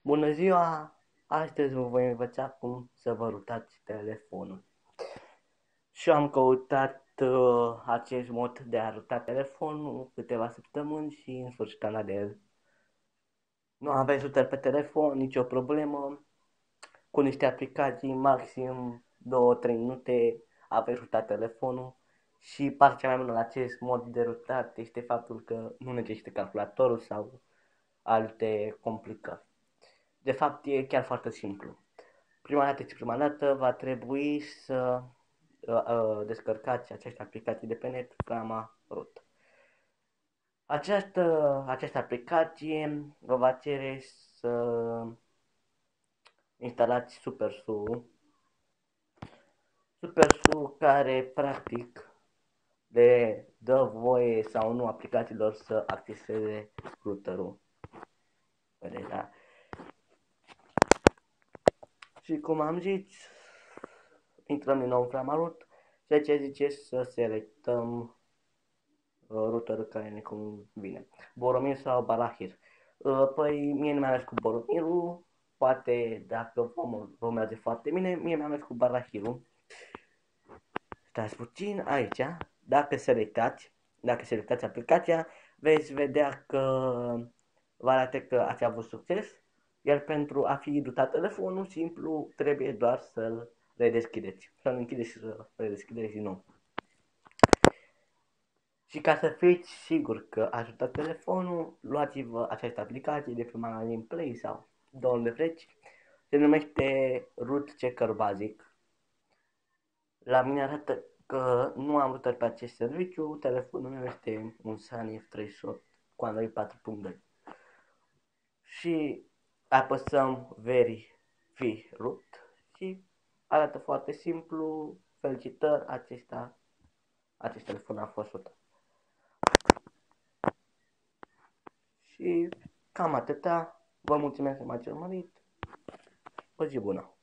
Bună ziua! Astăzi vă voi învăța cum să vă rutați telefonul. Și am căutat acest mod de a ruta telefonul câteva săptămâni și în sfârșit am dat de el. Nu aveți rutări pe telefon, nicio problemă. Cu niște aplicații, maxim 2-3 minute, aveți rutat telefonul. Și partea mai bună la acest mod de rutat este faptul că nu necesită calculatorul sau alte complicări. De fapt, e chiar foarte simplu. Prima dată va trebui să descărcați aceste aplicații de pe net Gamma Root. Această aplicație vă va cere să instalați SuperSU care practic le dă voie sau nu aplicațiilor să acceseze routerul. Vedeți, da? Și cum am zis, intrăm din nou în Framaroot, ceea ce zice să selectăm routerul care ne convine, Boromir sau Barahir. Păi mie nu mi-a mers cu Boromirul, poate dacă vom merge foarte bine, mie mi-a mers cu Barahirul. Stați puțin aici, dacă selectați aplicația, veți vedea că vă arată că ați avut succes, iar pentru a fi rutat telefonul, simplu, trebuie doar să-l redeschideți. Să-l închideți și să redeschideți din nou. Și ca să fiți siguri că ați rutat telefonul, luați-vă această aplicație de pe magazin Play sau de unde vreți. Se numește Root Checker Basic. La mine arată că nu am rutări pe acest serviciu, telefonul meu este un Sunny F38 cu Android 4.2. Și apăsăm Verify Root și arată foarte simplu. Felicitări, acest telefon a fost rutat. Și cam atâta. Vă mulțumesc că m-ați urmărit. O zi bună!